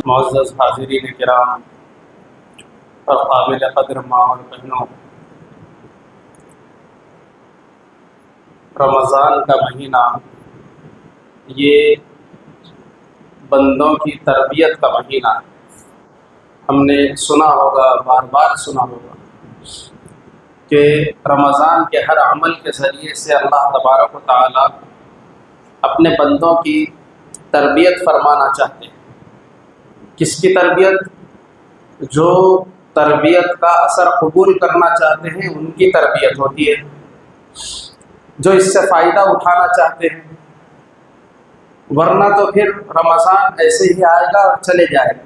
معزز حاضرین کرام اور قابل قدر ماں اور بہنوں، رمضان کا مہینہ یہ بندوں کی تربیت کا مہینہ ہے۔ ہم نے سنا ہوگا، بار بار سنا ہوگا کہ رمضان کے ہر عمل کے ذریعے سے اللہ تبارک و تعالی اپنے بندوں کی تربیت فرمانا چاہتے ہیں۔ کس کی تربیت؟ جو تربیت کا اثر قبول کرنا چاہتے ہیں ان کی تربیت ہوتی ہے، جو اس سے فائدہ اٹھانا چاہتے ہیں۔ ورنہ تو پھر رمضان ایسے ہی آئے گا اور چلے جائے گا،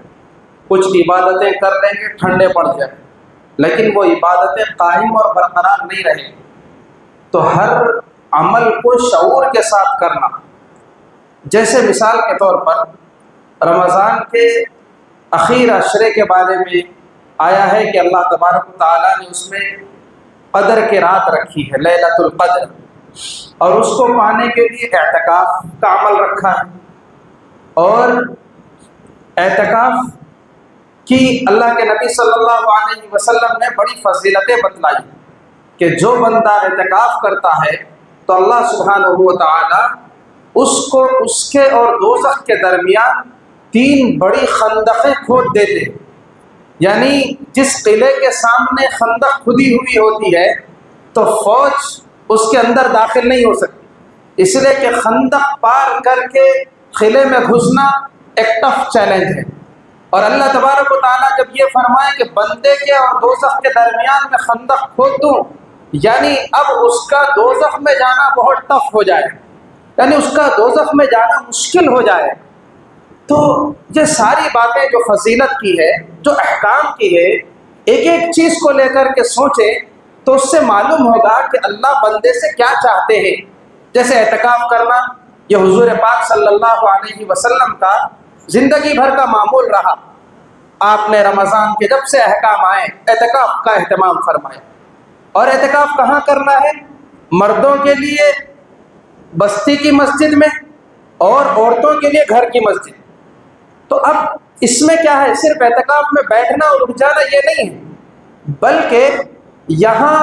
کچھ عبادتیں کر لیں گے، ٹھنڈے پڑ جائیں، لیکن وہ عبادتیں قائم اور برقرار نہیں رہیں۔ تو ہر عمل کو شعور کے ساتھ کرنا، جیسے مثال کے طور پر رمضان کے اخیر عشرے کے بارے میں آیا ہے کہ اللہ تبارک و تعالیٰ نے اس میں قدر کی رات رکھی ہے، لیلۃ القدر، اور اس کو پانے کے لیے اعتکاف کا عمل رکھا ہے۔ اور اعتکاف کی اللہ کے نبی صلی اللہ علیہ وسلم نے بڑی فضیلتیں بتلائی کہ جو بندہ اعتکاف کرتا ہے تو اللہ سبحانہ و تعالی اس کو اس کے اور دوزخ کے درمیان 3 بڑی خندقیں کھود دیتے ہیں۔ یعنی جس قلعے کے سامنے خندق کھدی ہوئی ہوتی ہے تو فوج اس کے اندر داخل نہیں ہو سکتی، اس لیے کہ خندق پار کر کے قلعے میں گھسنا ایک ٹف چیلنج ہے۔ اور اللہ تبارک و تعالیٰ جب یہ فرمائے کہ بندے کے اور دوزخ کے درمیان میں خندق کھود دوں، یعنی اب اس کا دوزخ میں جانا بہت ٹف ہو جائے، یعنی اس کا دوزخ میں جانا مشکل ہو جائے۔ تو یہ ساری باتیں جو فضیلت کی ہے، جو احکام کی ہے، ایک ایک چیز کو لے کر کے سوچیں تو اس سے معلوم ہوگا کہ اللہ بندے سے کیا چاہتے ہیں۔ جیسے اعتکاف کرنا، یہ حضور پاک صلی اللہ علیہ وسلم کا زندگی بھر کا معمول رہا۔ آپ نے رمضان کے جب سے احکام آئے اعتکاف کا اہتمام فرمایا۔ اور اعتکاف کہاں کرنا ہے؟ مردوں کے لیے بستی کی مسجد میں اور عورتوں کے لیے گھر کی مسجد۔ تو اب اس میں کیا ہے؟ صرف اعتکاف میں بیٹھنا اور رک جانا یہ نہیں ہے، بلکہ یہاں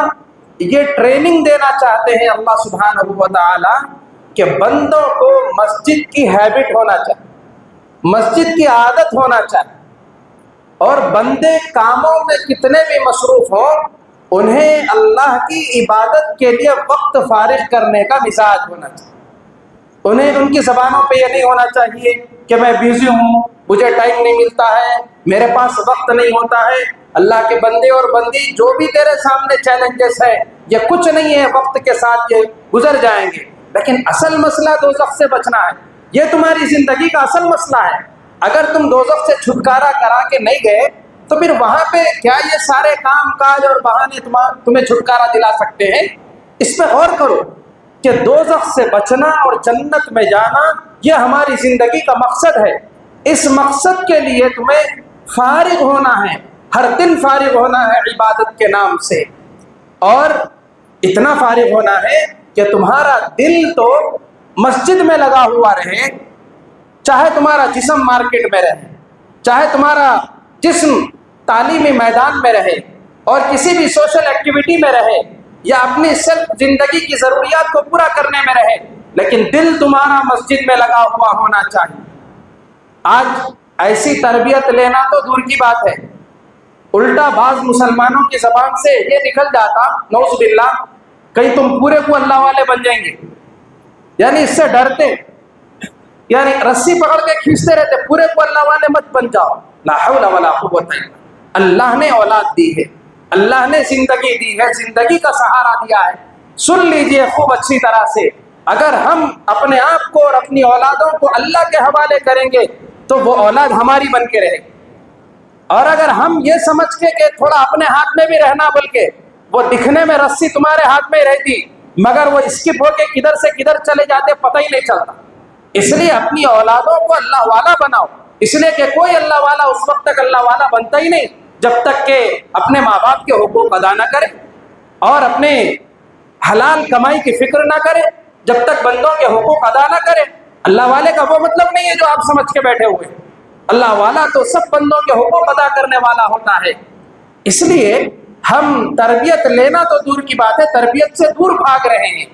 یہ ٹریننگ دینا چاہتے ہیں اللہ سبحانہ و تعالی کہ بندوں کو مسجد کی ہیبٹ ہونا چاہیے، مسجد کی عادت ہونا چاہیے، اور بندے کاموں میں کتنے بھی مصروف ہوں انہیں اللہ کی عبادت کے لیے وقت فارغ کرنے کا مزاج ہونا چاہیے۔ انہیں ان کی زبانوں پہ یہ نہیں ہونا چاہیے کہ میں بیزی ہوں، مجھے ٹائم نہیں ملتا ہے، میرے پاس وقت نہیں ہوتا ہے۔ اللہ کے بندے اور بندی، جو بھی تیرے سامنے چیلنجز ہیں یہ کچھ نہیں ہے، وقت کے ساتھ یہ گزر جائیں گے، لیکن اصل مسئلہ دوزخ سے بچنا ہے۔ یہ تمہاری زندگی کا اصل مسئلہ ہے۔ اگر تم دوزخ سے چھٹکارا کرا کے نہیں گئے تو پھر وہاں پہ کیا یہ سارے کام کاج اور بہانے تمہیں چھٹکارا دلا سکتے ہیں؟ اس پہ غور کرو کہ دوزخ سے بچنا اور جنت میں جانا یہ ہماری زندگی کا مقصد ہے۔ اس مقصد کے لیے تمہیں فارغ ہونا ہے، ہر دن فارغ ہونا ہے عبادت کے نام سے، اور اتنا فارغ ہونا ہے کہ تمہارا دل تو مسجد میں لگا ہوا رہے، چاہے تمہارا جسم مارکیٹ میں رہے، چاہے تمہارا جسم تعلیمی میدان میں رہے اور کسی بھی سوشل ایکٹیویٹی میں رہے یا اپنی سیلف زندگی کی ضروریات کو پورا کرنے میں رہے، لیکن دل تمہارا مسجد میں لگا ہوا ہونا چاہیے۔ آج ایسی تربیت لینا تو دور کی بات ہے، الٹا بعض مسلمانوں کی زبان سے یہ نکل جاتا، نعوذ باللہ، کہیں تم پورے کو اللہ والے بن جائیں گے، یعنی اس سے ڈرتے، یعنی رسی پکڑ کے کھینچتے رہتے، پورے کو اللہ والے مت بن جاؤ۔ لا حول ولا قوت الا باللہ۔ اللہ نے اولاد دی ہے، اللہ نے زندگی دی ہے، زندگی کا سہارا دیا ہے۔ سن لیجئے خوب اچھی طرح سے، اگر ہم اپنے آپ کو اور اپنی اولادوں کو اللہ کے حوالے کریں گے تو وہ اولاد ہماری بن کے رہے گی، اور اگر ہم یہ سمجھ کے کہ تھوڑا اپنے ہاتھ میں بھی رہنا، بلکہ وہ دکھنے میں رسی تمہارے ہاتھ میں ہی رہتی مگر وہ اسکپ ہو کے کدھر سے کدھر چلے جاتے پتہ ہی نہیں چلتا۔ اس لیے اپنی اولادوں کو اللہ والا بناؤ، اس لیے کہ کوئی اللہ والا اس وقت تک اللہ والا بنتا ہی نہیں جب تک کہ اپنے ماں باپ کے حقوق ادا نہ کرے اور اپنے حلال کمائی کی فکر نہ کرے جب تک بندوں کے حقوق ادا نہ کرے۔ اللہ والے کا وہ مطلب نہیں ہے جو آپ سمجھ کے بیٹھے ہوئے، اللہ والا تو سب بندوں کے حقوق ادا کرنے والا ہوتا ہے۔ اس لیے ہم تربیت لینا تو دور کی بات ہے، تربیت سے دور بھاگ رہے ہیں۔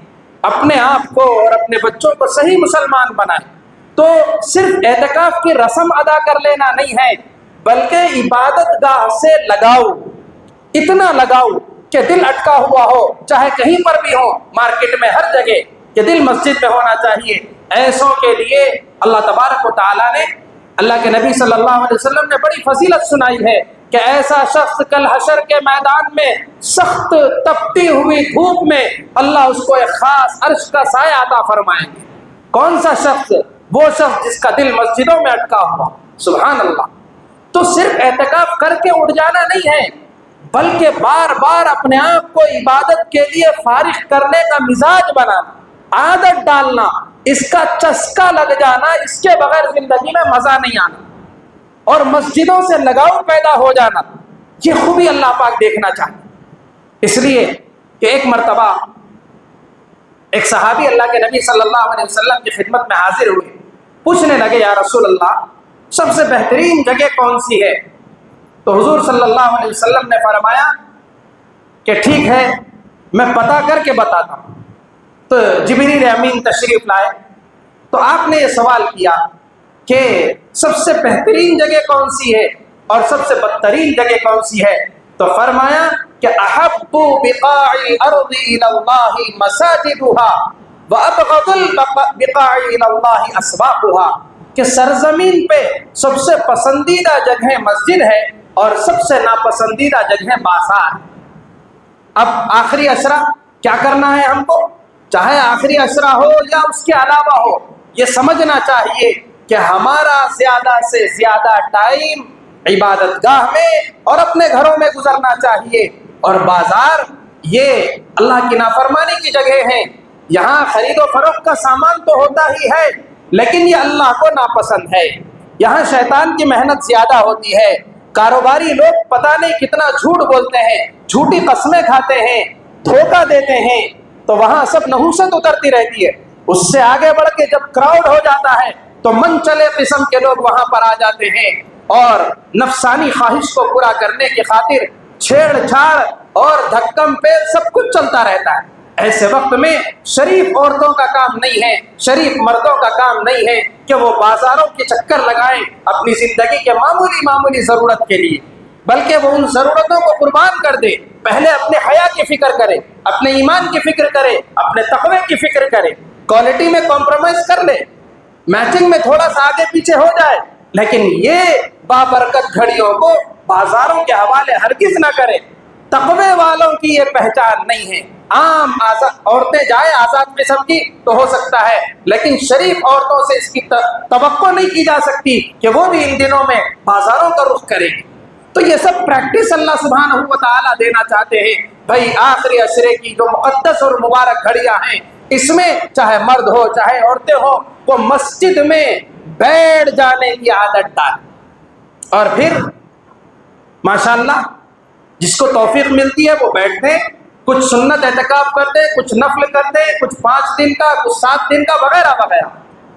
اپنے آپ کو اور اپنے بچوں کو صحیح مسلمان بنائیں تو صرف اعتکاف کی رسم ادا کر لینا نہیں ہے، بلکہ عبادت گاہ سے لگاؤ، اتنا لگاؤ کہ دل اٹکا ہوا ہو، چاہے کہیں پر بھی ہو، مارکیٹ میں، ہر جگہ، کہ دل مسجد میں ہونا چاہیے۔ ایسوں کے لیے اللہ تبارک و تعالیٰ نے، اللہ کے نبی صلی اللہ علیہ وسلم نے بڑی فضیلت سنائی ہے کہ ایسا شخص کل حشر کے میدان میں سخت تپتی ہوئی دھوپ میں اللہ اس کو ایک خاص عرش کا سایہ عطا فرمائیں گے۔ کون سا شخص؟ وہ شخص جس کا دل مسجدوں میں اٹکا ہوا۔ سبحان اللہ۔ تو صرف اعتکاف کر کے اٹھ جانا نہیں ہے، بلکہ بار بار اپنے آپ کو عبادت کے لیے فارغ کرنے کا مزاج بنانا، عادت ڈالنا، اس کا چسکا لگ جانا، اس کے بغیر زندگی میں مزہ نہیں آنا، اور مسجدوں سے لگاؤ پیدا ہو جانا، یہ خوبی اللہ پاک دیکھنا چاہتے۔ اس لیے کہ ایک مرتبہ ایک صحابی اللہ کے نبی صلی اللہ علیہ وسلم کی خدمت میں حاضر ہوئے، پوچھنے لگے یا رسول اللہ سب سے بہترین جگہ کون سی ہے؟ تو حضور صلی اللہ علیہ وسلم نے فرمایا کہ ٹھیک ہے میں پتہ کر کے بتاتا ہوں۔ تو جبریل امین تشریف لائے تو آپ نے یہ سوال کیا کہ سب سے بہترین جگہ کون سی ہے اور سب سے بدترین جگہ کون سی ہے؟ تو فرمایا کہ احب بقاع الارض الى اللہ مساجدها وابغض البقاع الى اللہ اسواقها، کہ سرزمین پہ سب سے پسندیدہ جگہ مسجد ہے اور سب سے ناپسندیدہ جگہ بازار۔ اب آخری عشرہ کیا کرنا ہے ہم کو؟ چاہے آخری عشرہ ہو یا اس کے علاوہ ہو، یہ سمجھنا چاہیے کہ ہمارا زیادہ سے زیادہ ٹائم عبادت گاہ میں اور اپنے گھروں میں گزرنا چاہیے، اور بازار یہ اللہ کی نافرمانی کی جگہ ہے، یہاں خرید و فروخت کا سامان تو ہوتا ہی ہے لیکن یہ اللہ کو ناپسند ہے، یہاں شیطان کی محنت زیادہ ہوتی ہے، کاروباری لوگ پتہ نہیں کتنا جھوٹ بولتے ہیں، جھوٹی قسمیں کھاتے ہیں، دھوکہ دیتے ہیں، تو وہاں سب نحوست اترتی رہتی ہے۔ اس سے آگے بڑھ کے جب کراؤڈ ہو جاتا ہے تو من چلے قسم کے لوگ وہاں پر آ جاتے ہیں اور نفسانی خواہش کو پورا کرنے کی خاطر چھیڑ چھاڑ اور دھکم پیر سب کچھ چلتا رہتا ہے۔ ایسے وقت میں شریف عورتوں کا کام نہیں ہے، شریف مردوں کا کام نہیں ہے کہ وہ بازاروں کے چکر لگائیں اپنی زندگی کے معمولی ضرورت کے لیے، بلکہ وہ ان ضرورتوں کو قربان کر دے۔ پہلے اپنے حیا کی فکر کرے، اپنے ایمان کی فکر کرے، اپنے تقوی کی فکر کرے، کوالٹی میں کمپرومائز کر لے، میچنگ میں تھوڑا سا آگے پیچھے ہو جائے، لیکن یہ بابرکت گھڑیوں کو بازاروں کے حوالے ہرگز نہ کرے۔ تقوی والوں کی یہ پہچان نہیں ہے۔ عام عورتیں جائیں آزاد قسم کی تو ہو سکتا ہے، لیکن شریف عورتوں سے اس کی توقع نہیں کی جا سکتی کہ وہ بھی ان دنوں میں بازاروں کا رخ کرے گی۔ تو یہ سب پریکٹس اللہ سبحانہ و تعالیٰ دینا چاہتے ہیں۔ بھائی آخری عشرے کی جو مقدس اور مبارک گھڑیاں ہیں، اس میں چاہے مرد ہو چاہے عورتیں ہو، وہ مسجد میں بیٹھ جانے کی عادت ڈالیں، اور پھر ماشاءاللہ جس کو توفیق ملتی ہے وہ بیٹھتے، کچھ سنت اعتکاف کرتے، کچھ نفل کرتے، کچھ 5 دن کا، کچھ 7 دن کا، وغیرہ وغیرہ،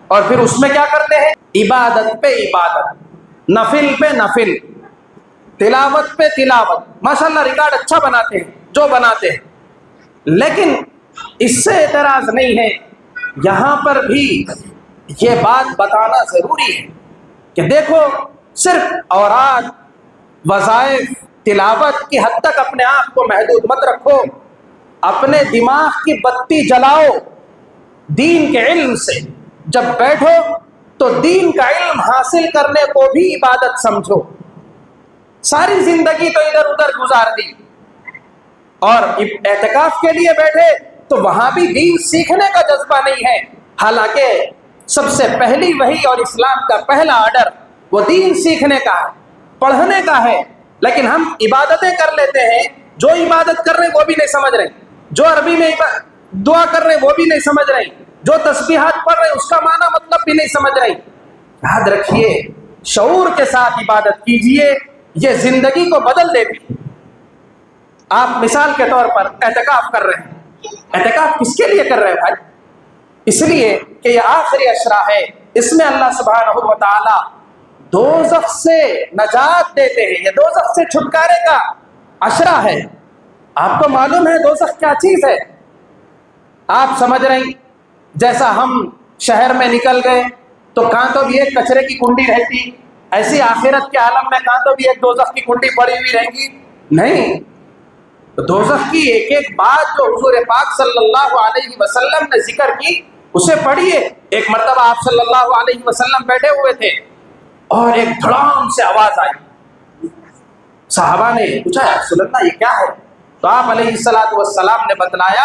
اور پھر اس میں کیا کرتے ہیں؟ عبادت پہ عبادت، نفل پہ نفل، تلاوت پہ تلاوت، ماشاءاللہ ریکارڈ اچھا بناتے ہیں جو بناتے ہیں، لیکن اس سے اعتراض نہیں ہے۔ یہاں پر بھی یہ بات بتانا ضروری ہے کہ دیکھو صرف اوراد، وظائف، تلاوت کی حد تک اپنے آپ کو محدود مت رکھو، اپنے دماغ کی بتی جلاؤ دین کے علم سے۔ جب بیٹھو تو دین کا علم حاصل کرنے کو بھی عبادت سمجھو۔ ساری زندگی تو ادھر ادھر گزار دی اور اعتکاف کے لیے بیٹھے تو وہاں بھی دین سیکھنے کا جذبہ نہیں ہے، حالانکہ سب سے پہلی وحی اور اسلام کا پہلا آرڈر وہ دین سیکھنے کا ہے، پڑھنے کا ہے، لیکن ہم عبادتیں کر لیتے ہیں، جو عبادت کر رہے ہیں وہ بھی نہیں سمجھ رہے، جو عربی میں دعا کر رہے ہیں وہ بھی نہیں سمجھ رہے، جو تسبیحات پڑھ رہے ہیں اس کا معنی مطلب بھی نہیں سمجھ رہے۔ یاد رکھیے، شعور کے ساتھ عبادت کیجئے، یہ زندگی کو بدل دے گی۔ آپ مثال کے طور پر اعتکاف کر رہے ہیں، اعتکاف کس کے لیے کر رہے ہیں بھائی؟ اس لیے کہ یہ آخری عشرہ ہے، اس میں اللہ سبحانہ و تعالی دوزخ سے نجات دیتے ہیں، یہ دوزخ سے چھٹکارے کا عشرہ ہے۔ آپ کو معلوم ہے دوزخ کیا چیز ہے؟ آپ سمجھ رہی جیسا ہم شہر میں نکل گئے تو کہاں تو بھی ایک کچرے کی کنڈی رہتی، ایسی آخرت کے عالم میں کہاں تو بھی ایک دوزخ کی کنڈی پڑی ہوئی رہے گی؟ نہیں، تو دوزخ کی ایک ایک بات جو حضور پاک صلی اللہ علیہ وسلم نے ذکر کی اسے پڑھیے۔ ایک مرتبہ آپ صلی اللہ علیہ وسلم بیٹھے ہوئے تھے اور ایک دھڑام سے آواز آئی، صحابہ نے پوچھا یا رسول اللہ یہ کیا ہے؟ تو آپ علیہ السلام نے بتلایا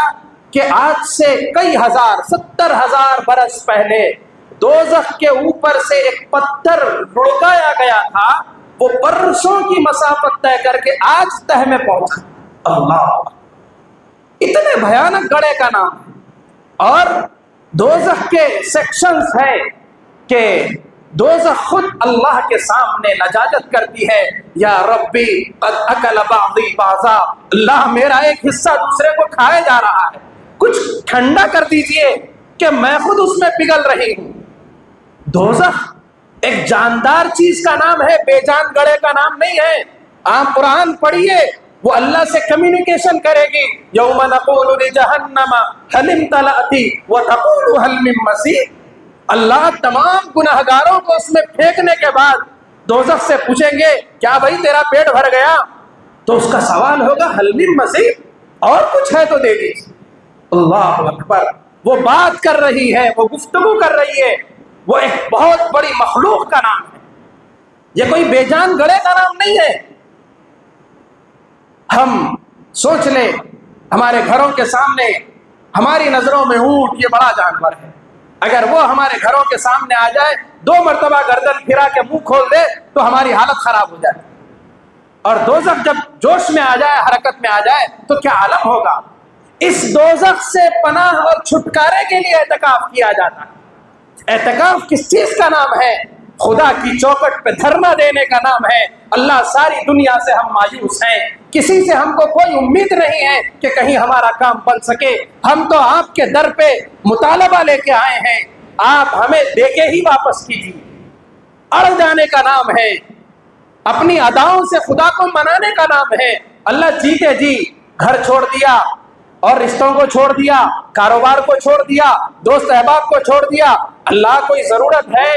کہ آج سے کئی ہزار 70,000 برس پہلے دوزخ کے اوپر سے ایک پتھر لڑکایا گیا تھا، وہ برسوں کی مسافت طے کر کے آج تہ میں پہنچا۔ اللہ، اتنے بھیانک گڑھے کا نام ہے۔ اور دوزخ کے سیکشنز ہے کہ دوزخ خود اللہ کے سامنے لجاجت کرتی ہے، یا ربی قد اکل بعضی بعضا، اللہ میرا ایک حصہ دوسرے کو کھائے جا رہا ہے، کچھ ٹھنڈا کر دیجئے کہ میں خود اس میں پگھل رہی ہوں۔ دوزخ ایک جاندار چیز کا نام ہے، بے جان گڑھے کا نام نہیں ہے۔ آپ قرآن پڑھیے، وہ اللہ سے کمیونیکیشن کرے گی، یوم نقول لجہنم هل امتلأت وتقول هل من مزید۔ اللہ تمام گناہگاروں کو اس میں پھینکنے کے بعد دوزخ سے پوچھیں گے کیا بھائی تیرا پیٹ بھر گیا؟ تو اس کا سوال ہوگا هل من مزید، اور کچھ ہے تو دے دیجیے۔ اللہ اکبر، وہ بات کر رہی ہے، وہ گفتگو کر رہی ہے، وہ ایک بہت بڑی مخلوق کا نام ہے، یہ کوئی بے جان گڑھے کا نام نہیں ہے۔ ہم سوچ لیں، ہمارے گھروں کے سامنے ہماری نظروں میں اونٹ یہ بڑا جانور ہے، اگر وہ ہمارے گھروں کے سامنے آ جائے، 2 مرتبہ گردن پھرا کے منہ کھول دے تو ہماری حالت خراب ہو جائے، اور دوزخ جب جوش میں آ جائے، حرکت میں آ جائے تو کیا عالم ہوگا۔ اس دوزخ سے پناہ اور چھٹکارے کے لیے اعتکاف کیا جاتا ہے۔ اعتکاف کس چیز کا نام ہے؟ خدا کی چوکھٹ پہ دھرنا دینے کا نام ہے۔ اللہ، ساری دنیا سے ہم مایوس ہیں، کسی سے ہم کو کوئی امید نہیں ہے کہ کہیں ہمارا کام بن سکے، ہم تو آپ کے در پہ مطالبہ لے کے آئے ہیں، آپ ہمیں دے کے ہی واپس کیجیے۔ اڑ جانے کا نام ہے، اپنی اداؤں سے خدا کو منانے کا نام ہے۔ اللہ جیتے جی گھر چھوڑ دیا اور رشتوں کو چھوڑ دیا، کاروبار کو چھوڑ دیا، دوست احباب کو چھوڑ دیا۔ اللہ، کوئی ضرورت ہے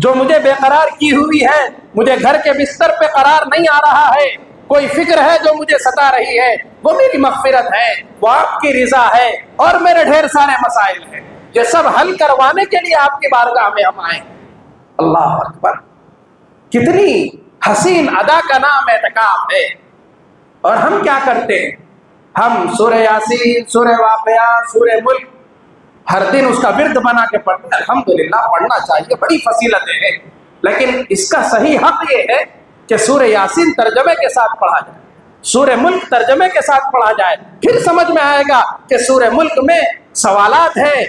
جو مجھے بے قرار کی ہوئی ہے، مجھے گھر کے بستر پہ قرار نہیں آ رہا ہے، کوئی فکر ہے جو مجھے ستا رہی ہے، وہ میری مغفرت ہے، وہ آپ کی رضا ہے، اور میرے ڈھیر سارے مسائل ہیں، یہ سب حل کروانے کے لیے آپ کی بارگاہ میں ہم آئے۔ اللہ اکبر، کتنی حسین ادا کا نام اعتکاف ہے۔ اور ہم کیا کرتے ہیں؟ ہم سورہ یاسین، سورہ واقعہ، سورہ ملک ہر دن اس کا ورد بنا کے پڑھتے ہیں۔ الحمدللہ پڑھنا چاہیے، بڑی فضیلتیں ہیں، لیکن اس کا صحیح حق یہ ہے کہ سورہ یاسین ترجمے کے ساتھ پڑھا جائے، سورہ ملک ترجمے کے ساتھ پڑھا جائے، پھر سمجھ میں آئے گا کہ سورہ ملک میں سوالات ہیں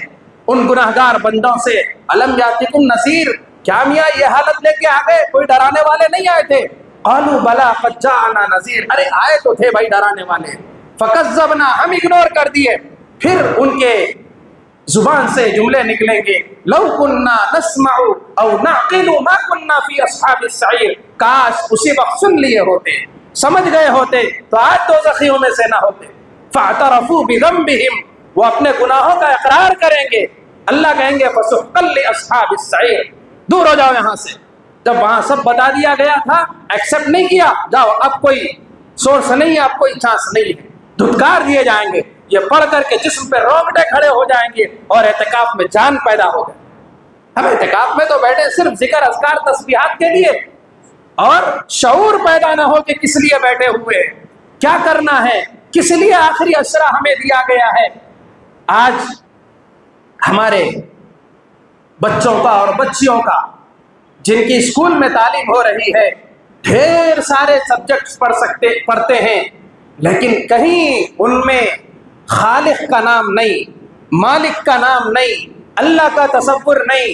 ان گناہگار بندوں سے۔ الم یاتکم نذیر، کیا میاں یہ حالت لے کے آ گئے؟ کوئی ڈرانے والے نہیں آئے تھے؟ قالوا بلا قد جاءنا نذیر، ارے آئے تو تھے بھائی ڈرانے والے، فکذبنا، ہم اگنور کر دیے۔ پھر ان کے زبان سے جملے نکلیں گے، لو کننا نسمع او نعقل ما کننا فی اصحاب السعیر، کاش اسی وقت سن لیے ہوتے، سمجھ گئے ہوتے تو آج دوزخیوں میں سے نہ ہوتے۔ فاعترفوا بذنبہم، وہ اپنے گناہوں کا اقرار کریں گے، اللہ کہیں گے فسحقا لاصحاب السعیر، دور ہو جاؤ یہاں سے۔ جب وہاں سب بتا دیا گیا تھا، ایکسپٹ نہیں کیا، جاؤ اب کوئی سورس نہیں ہے، اب کوئی چانس نہیں ہے، دھتکار دیے جائیں گے۔ یہ پڑھ کر کے جسم پہ رونگٹے کھڑے ہو جائیں گے اور اعتکاف میں جان پیدا ہو گئے۔ ہم اعتکاف میں تو بیٹھے صرف ذکر اذکار تسبیحات کے لیے، اور شعور پیدا نہ ہو کہ کس لیے بیٹھے ہوئے ہیں، کیا کرنا ہے، کس لیے آخری عشرہ ہمیں دیا گیا ہے۔ آج ہمارے بچوں کا اور بچیوں کا جن کی اسکول میں تعلیم ہو رہی ہے، ڈھیر سارے سبجیکٹس پڑھتے ہیں، لیکن کہیں ان میں خالق کا نام نہیں، مالک کا نام نہیں، اللہ کا تصور نہیں،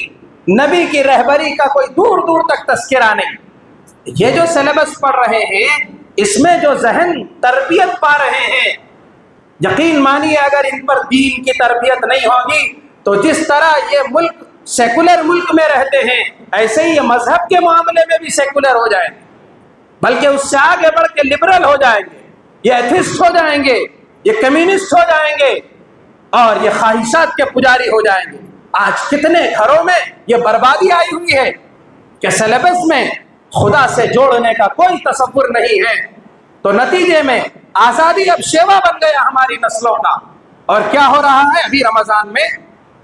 نبی کی رہبری کا کوئی دور دور تک تذکرہ نہیں۔ یہ جو سلیبس پڑھ رہے ہیں، اس میں جو ذہن تربیت پا رہے ہیں، یقین مانیے اگر ان پر دین کی تربیت نہیں ہوگی تو جس طرح یہ ملک سیکولر ملک میں رہتے ہیں ایسے ہی یہ مذہب کے معاملے میں بھی سیکولر ہو جائیں گے، بلکہ اس سے آگے بڑھ کے لبرل ہو جائیں گے، یہ ایتھسٹ ہو جائیں گے، یہ کمیونسٹ ہو جائیں گے اور یہ خواہشات کے پجاری ہو جائیں گے۔ آج کتنے گھروں میں یہ بربادی آئی ہوئی ہے کہ سلیبس میں خدا سے جوڑنے کا کوئی تصور نہیں ہے، تو نتیجے میں آزادی اب شیوا بن گیا ہماری نسلوں کا۔ اور کیا ہو رہا ہے؟ ابھی رمضان میں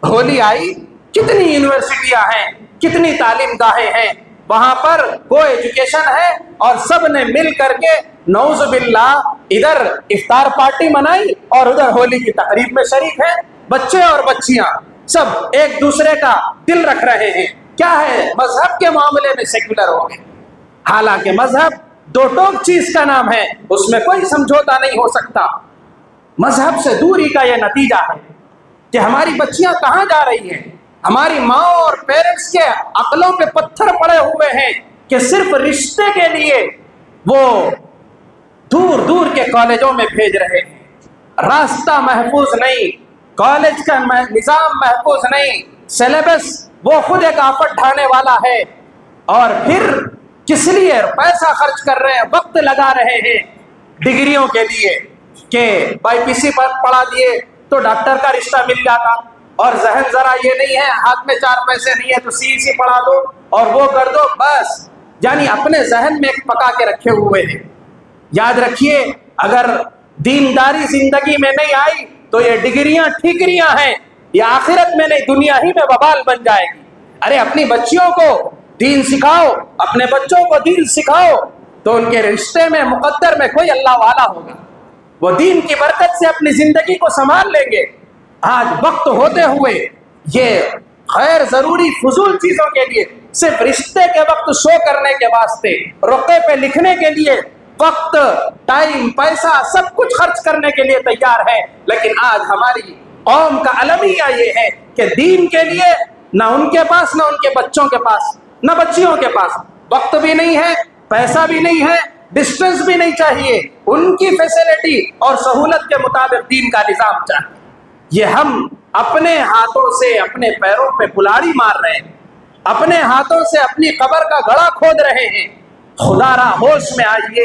ہولی آئی، کتنی یونیورسٹیاں ہیں، کتنی تعلیم گاہیں ہیں، وہاں پر کو ایجوکیشن ہے اور سب نے مل کر کے نعوذ باللہ ادھر افطار پارٹی منائی اور ادھر ہولی کی تقریب میں شریک ہیں۔ بچے اور بچیاں سب ایک دوسرے کا دل رکھ رہے ہیں۔ کیا ہے؟ مذہب کے معاملے میں سیکولر ہو گئے، حالانکہ مذہب دو ٹوک چیز کا نام ہے، اس میں کوئی سمجھوتا نہیں ہو سکتا۔ مذہب سے دوری کا یہ نتیجہ ہے کہ ہماری بچیاں کہاں جا رہی ہیں؟ ہماری ماں اور پیرنٹس کے عقلوں پہ پتھر پڑے ہوئے ہیں کہ صرف رشتے کے لیے وہ دور دور کے کالجوں میں بھیج رہے ہیں۔ راستہ محفوظ نہیں، کالج کا نظام محفوظ نہیں، سلیبس وہ خود ایک آفت ڈھانے والا ہے، اور پھر کس لیے پیسہ خرچ کر رہے ہیں، وقت لگا رہے ہیں ڈگریوں کے لیے کہ بائی پی سی پر پڑھا دیے تو ڈاکٹر کا رشتہ مل جاتا، اور ذہن ذرا یہ نہیں ہے، ہاتھ میں 4 پیسے نہیں ہے تو سی پڑھا دو اور وہ کر دو بس، یعنی اپنے ذہن میں ایک پکا کے رکھے ہوئے ہیں۔ یاد رکھیے، اگر دینداری زندگی میں نہیں آئی تو یہ ڈگریاں ٹھیکریاں ہیں، یہ آخرت میں نہیں دنیا ہی میں وبال بن جائے گی۔ ارے اپنی بچیوں کو دین سکھاؤ، اپنے بچوں کو دین سکھاؤ، تو ان کے رشتے میں مقدر میں کوئی اللہ والا ہوگا، وہ دین کی برکت سے اپنی زندگی کو سنبھال لیں گے۔ آج وقت ہوتے ہوئے یہ غیر ضروری فضول چیزوں کے لیے، صرف رشتے کے وقت شو کرنے کے واسطے، رقعے پہ لکھنے کے لیے وقت، ٹائم، پیسہ سب کچھ خرچ کرنے کے لیے تیار ہے، لیکن آج ہماری قوم کا المیہ یہ ہے کہ دین کے لیے نہ ان کے پاس، نہ ان کے بچوں کے پاس، نہ بچیوں کے پاس وقت بھی نہیں ہے، پیسہ بھی نہیں ہے، ڈسٹنس بھی نہیں چاہیے، ان کی فیسلٹی اور سہولت کے مطابق دین کا نظام چاہیے۔ یہ ہم اپنے ہاتھوں سے اپنے پیروں پہ کلاڑی مار رہے ہیں، اپنے ہاتھوں سے اپنی قبر کا گڑھا کھود رہے ہیں۔ خدا را ہوش میں آئیے،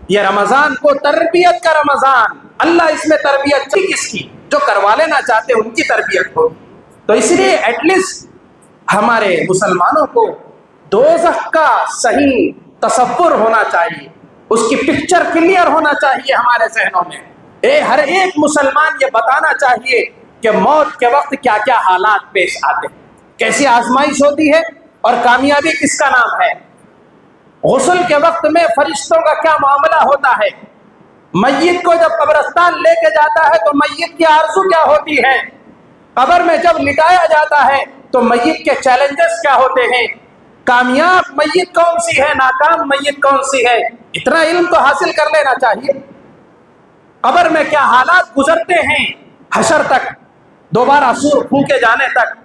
یہ رمضان کو تربیت کا رمضان، اللہ اس میں تربیت کس کی؟ جو کروا لینا چاہتے ان کی تربیت ہو۔ تو اس لیے ایٹ لیسٹ ہمارے مسلمانوں کو دوزخ کا صحیح تصور ہونا چاہیے، اس کی پکچر کلیئر ہونا چاہیے ہمارے ذہنوں میں۔ ہر ایک مسلمان یہ بتانا چاہیے کہ موت کے وقت کیا کیا حالات پیش آتے ہیں، کیسی آزمائش ہوتی ہے اور کامیابی کس کا نام ہے۔ غسل کے وقت میں فرشتوں کا کیا معاملہ ہوتا ہے، میت کو جب قبرستان لے کے جاتا ہے تو میت کی آرزو کیا ہوتی ہے، قبر میں جب لٹایا جاتا ہے تو میت کے چیلنجز کیا ہوتے ہیں، کامیاب میت کون سی ہے، ناکام میت کون سی ہے، اتنا علم تو حاصل کر لینا چاہیے۔ قبر میں کیا حالات گزرتے ہیں حشر تک، دوبارہ سور پھونکے جانے تک،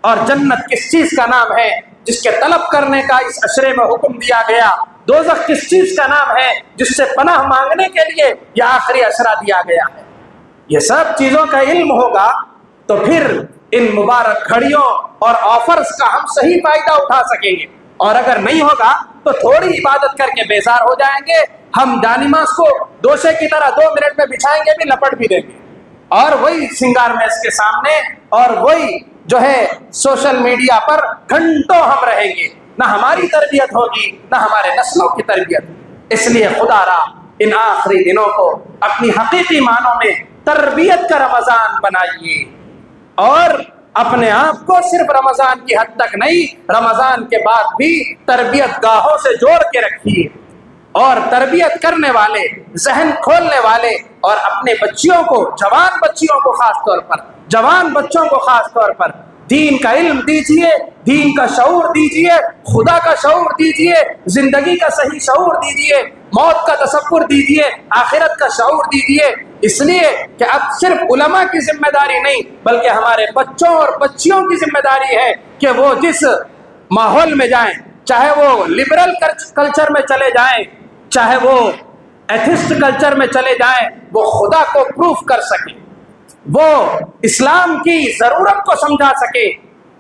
اور جنت کس چیز کا نام ہے جس کے طلب کرنے کا اس عشرے میں حکم دیا گیا، دوزخ کس چیز کا نام ہے جس سے پناہ مانگنے کے لیے یہ آخری عشرہ دیا گیا ہے۔ یہ سب چیزوں کا علم ہوگا تو پھر ان مبارک گھڑیوں اور آفرز کا ہم صحیح فائدہ اٹھا سکیں گے، اور اگر نہیں ہوگا تو تھوڑی عبادت کر کے بیزار ہو جائیں گے، ہم جانماز کو دوشے کی طرح 2 منٹ میں بچھائیں گے بھی، لپٹ بھی دیں گے، اور وہی سنگار میز کے سامنے اور وہی جو ہے سوشل میڈیا پر گھنٹوں ہم رہیں گے، نہ ہماری تربیت ہوگی نہ ہمارے نسلوں کی تربیت۔ اس لیے خدا را ان آخری دنوں کو اپنی حقیقی معنوں میں تربیت کا رمضان بنائیے، اور اپنے آپ کو صرف رمضان کی حد تک نہیں، رمضان کے بعد بھی تربیت گاہوں سے جوڑ کے رکھیے، اور تربیت کرنے والے، ذہن کھولنے والے، اور اپنے بچیوں کو، جوان بچیوں کو خاص طور پر، جوان بچوں کو خاص طور پر دین کا علم دیجیے، دین کا شعور دیجیے، خدا کا شعور دیجیے، زندگی کا صحیح شعور دیجیے، موت کا تصور دیجیے، آخرت کا شعور دیجیے، اس لیے کہ اب صرف علماء کی ذمہ داری نہیں بلکہ ہمارے بچوں اور بچیوں کی ذمہ داری ہے کہ وہ جس ماحول میں جائیں، چاہے وہ لبرل کلچر میں چلے جائیں، چاہے وہ ایتھسٹ کلچر میں چلے جائیں، وہ خدا کو پروف کر سکیں۔ وہ اسلام کی ضرورت کو سمجھا سکے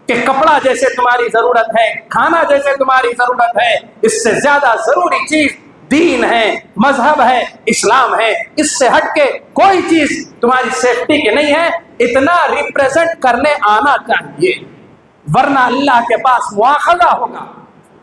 کہ کپڑا جیسے تمہاری ضرورت ہے، کھانا جیسے تمہاری ضرورت ہے، اس سے زیادہ ضروری چیز دین ہے، مذہب ہے، اسلام ہے، اس سے ہٹ کے کوئی چیز تمہاری سیفٹی کی نہیں ہے، اتنا ریپریزنٹ کرنے آنا چاہیے، ورنہ اللہ کے پاس مواخذہ ہوگا۔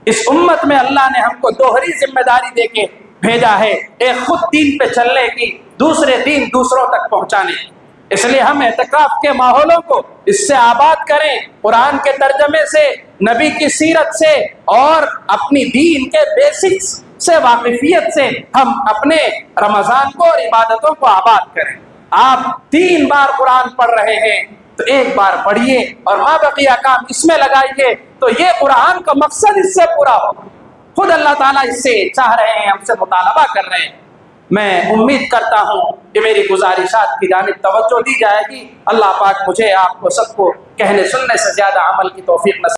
اس امت میں اللہ نے ہم کو دوہری ذمہ داری دے کے بھیجا ہے، ایک خود دین پہ چلنے کی، دوسرے دین دوسروں تک پہنچانے کی۔ اس لیے ہم اعتکاف کے ماحولوں کو اس سے آباد کریں، قرآن کے ترجمے سے، نبی کی سیرت سے اور اپنی دین کے بیسکس سے واقفیت سے ہم اپنے رمضان کو اور عبادتوں کو آباد کریں۔ آپ 3 بار قرآن پڑھ رہے ہیں تو 1 بار پڑھیے اور ما بقیہ کام اس میں لگائیے، تو یہ قرآن کا مقصد اس سے پورا ہوگا۔ خود اللہ تعالیٰ اس سے چاہ رہے ہیں، ہم سے مطالبہ کر رہے ہیں۔ میں امید کرتا ہوں کہ میری گزارشات کی جانب توجہ دی جائے گی۔ اللہ پاک مجھے، آپ کو، سب کو کہنے سننے سے زیادہ عمل کی توفیق نصیب